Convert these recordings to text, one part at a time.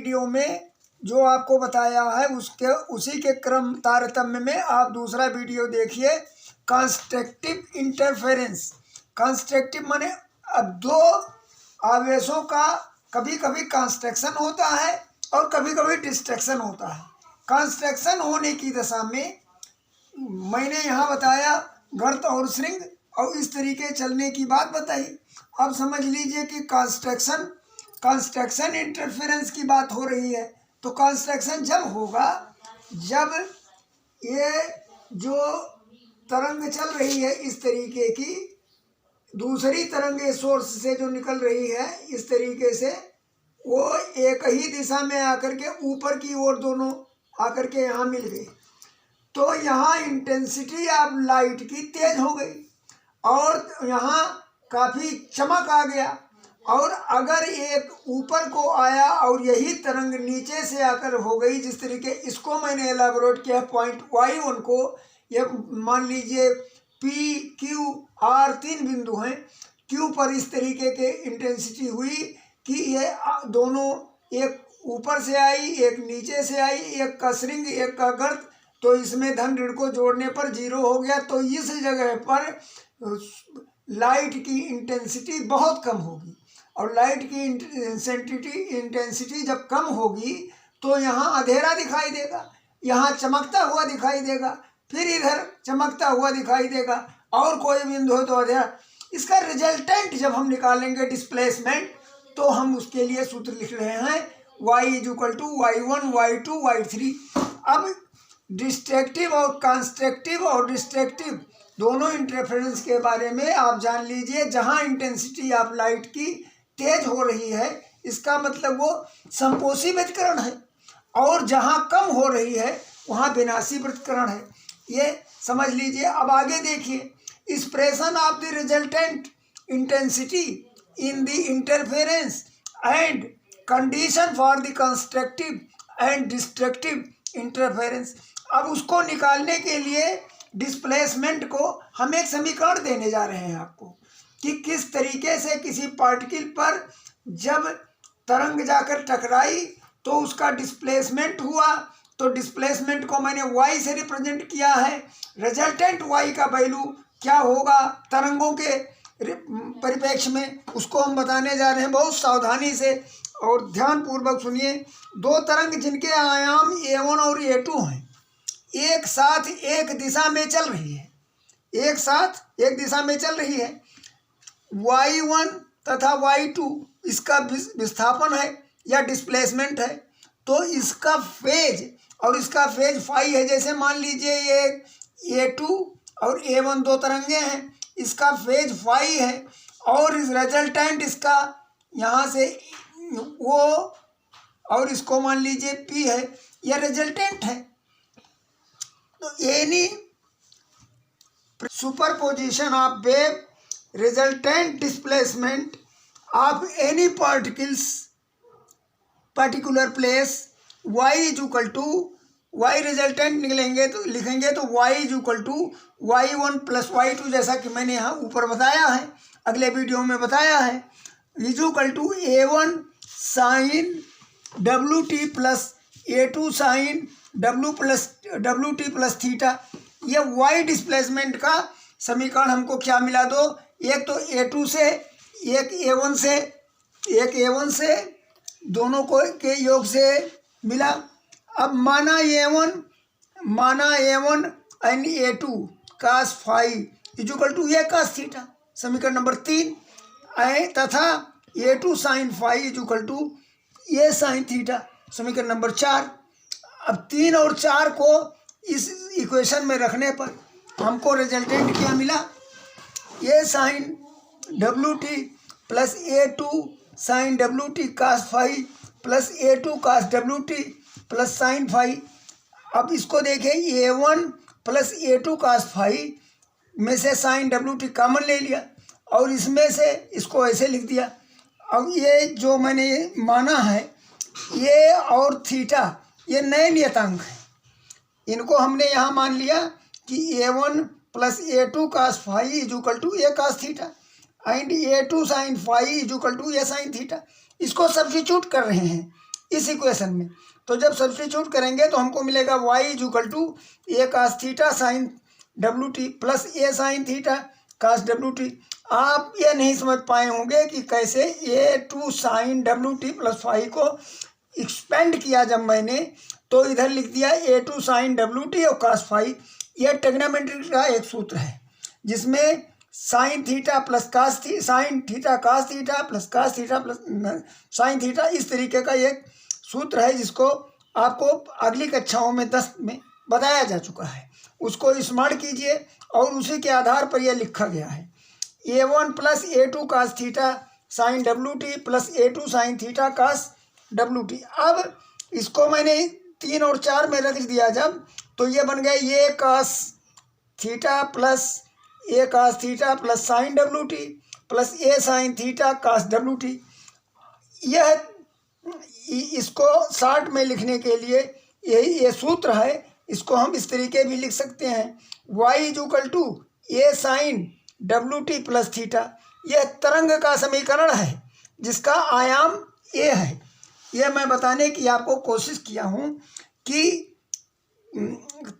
Video में जो आपको बताया है उसी के क्रम तारतम्य में आप दूसरा वीडियो देखिए, कंस्ट्रक्टिव इंटरफेरेंस। कंस्ट्रक्टिव माने अब दो आवेशों का कभी कभी कंस्ट्रक्शन होता है और कभी कभी डिस्ट्रक्शन होता है। कंस्ट्रक्शन होने की दशा में मैंने यहाँ बताया गर्त और श्रृंग और इस तरीके चलने की बात बताई। अब समझ लीजिए कि कंस्ट्रक्शन इंटरफेरेंस की बात हो रही है। तो कंस्ट्रक्शन जब होगा जब ये जो तरंग चल रही है इस तरीके की, दूसरी तरंग सोर्स से जो निकल रही है इस तरीके से, वो एक ही दिशा में आकर के ऊपर की ओर दोनों आकर के यहाँ मिल गई। तो यहाँ इंटेंसिटी ऑफ लाइट की तेज हो गई और यहाँ काफ़ी चमक आ गया। और अगर एक ऊपर को आया और यही तरंग नीचे से आकर हो गई, जिस तरीके इसको मैंने एलाबोरेट किया पॉइंट Y1 को, ये मान लीजिए P Q R तीन बिंदु हैं। Q पर इस तरीके के इंटेंसिटी हुई कि ये दोनों, एक ऊपर से आई एक नीचे से आई, एक का श्रृंग एक का गर्त, तो इसमें धन ऋण को जोड़ने पर 0 हो गया। तो इस जगह पर लाइट की इंटेंसिटी बहुत कम होगी और लाइट की इंटेंसिटी जब कम होगी तो यहाँ अंधेरा दिखाई देगा, यहाँ चमकता हुआ दिखाई देगा, फिर इधर चमकता हुआ दिखाई देगा और कोई बिंदु हो तो अंधेरा। इसका रिजल्टेंट जब हम निकालेंगे डिस्प्लेसमेंट, तो हम उसके लिए सूत्र लिख रहे हैं y = y1 y2 y3। अब डिस्ट्रक्टिव और कंस्ट्रक्टिव और डिस्ट्रक्टिव दोनों इंटरफेरेंस के बारे में आप जान लीजिए। जहाँ इंटेंसिटी ऑफ लाइट की तेज हो रही है इसका मतलब वो संपोषी व्यतिकरण है, और जहाँ कम हो रही है वहाँ विनाशी व्यतिकरण है। ये समझ लीजिए। अब आगे देखिए, expression of the resultant intensity in the interference and condition for the constructive and destructive interference. अब उसको निकालने के लिए डिस्प्लेसमेंट को हम एक समीकरण देने जा रहे हैं आपको, कि किस तरीके से किसी पार्टिकल पर जब तरंग जाकर टकराई तो उसका डिस्प्लेसमेंट हुआ। तो डिस्प्लेसमेंट को मैंने y से रिप्रेजेंट किया है। रिजल्टेंट y का वैल्यू क्या होगा तरंगों के परिप्रेक्ष्य में, उसको हम बताने जा रहे हैं। बहुत सावधानी से और ध्यानपूर्वक सुनिए। दो तरंग जिनके आयाम A1 और A2 हैं, एक साथ एक दिशा में चल रही है, एक साथ एक दिशा में चल रही है। y1 तथा y2 इसका विस्थापन है या डिस्प्लेसमेंट है। तो इसका फेज और इसका फेज फाई है। जैसे मान लीजिए ये A2 और A1 दो तरंगे हैं, इसका फेज फाई है और इस रिजल्टेंट इसका यहाँ से वो, और इसको मान लीजिए P है, यह रिजल्टेंट है। तो any superposition of wave resultant displacement of any particles particular place y = y resultant निकलेंगे तो लिखेंगे तो y = y1 + y2, जैसा कि मैंने यहाँ ऊपर बताया है, अगले वीडियो में बताया है। = a1 sin wt + a2 sin wt + theta. ये y डिस्प्लेसमेंट का समीकरण हमको क्या मिला? दो, एक तो A2 से एक A1 से दोनों को के योग से मिला। अब माना A1 and A2 cos phi = a cos theta, समीकरण नंबर 3, तथा A2 sin phi = a sin theta, समीकरण नंबर 4। अब 3 और 4 को इस इक्वेशन में रखने पर हमको रिजल्टेंट क्या मिला? a sin wt + a2 sin wt cos phi + a2 cos wt + sin phi. अब इसको देखें, a1 + a2 cos फाई में से sin wt कॉमन ले लिया और इसमें से इसको ऐसे लिख दिया। अब ये जो मैंने माना है, ये और थीटा ये नए नियतांक हैं, इनको हमने यहाँ मान लिया कि a1 + a2 cos phi = a cos theta and a2 sin phi = a sin theta. इसको सब्स्टिट्यूट कर रहे हैं इस इक्वेशन में। तो जब सब्स्टिट्यूट करेंगे तो हमको मिलेगा y is equal to A cos theta sine W T plus A sine theta cos W T. आप ये नहीं समझ पाए होंगे कि कैसे A two sine W T plus phi को एक्सपेंड किया जब मैंने, तो इधर लिख दिया A two sine W T और कास फाई। यह ट्रिग्नोमेट्री का एक सूत्र है जिसमें sine theta plus cos sine theta cos theta plus cos theta plus sine theta, इस तरीके का एक सूत्र है जिसको आपको अगली कक्षाओं में 10 में बताया जा चुका है। उसको स्मरण कीजिए और उसी के आधार पर यह लिखा गया है a1 plus a2 cos theta sine W T plus a2 sine theta cos W T. अब इसको मैंने 3 और 4 में रख दिया जब, तो ये बन गया ये cos theta plus A cos theta plus sine W T plus A sine theta cos W T. यह इसको शॉर्ट में लिखने के लिए यही ये सूत्र है। इसको हम इस तरीके भी लिख सकते हैं y is equal to A sine W T plus theta. यह तरंग का समीकरण है जिसका आयाम a है। यह मैं बताने की आपको कोशिश किया हूँ कि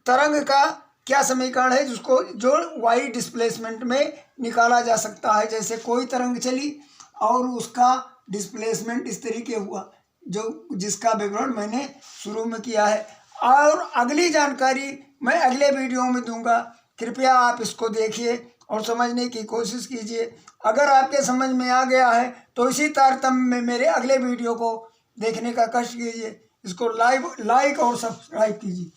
तरंग का क्या समीकरण है जिसको जो y डिस्प्लेसमेंट में निकाला जा सकता है। जैसे कोई तरंग चली और उसका डिस्प्लेसमेंट इस तरीके हुआ, जो जिसका विवरण मैंने शुरू में किया है, और अगली जानकारी मैं अगले वीडियो में दूंगा। कृपया आप इसको देखिए और समझने की कोशिश कीजिए। अगर आपके समझ में आ गया है तो इसी तारतम्य में मेरे अगले वीडियो को देखने का कष्ट कीजिए। इसको लाइक और सब्सक्राइब कीजिए।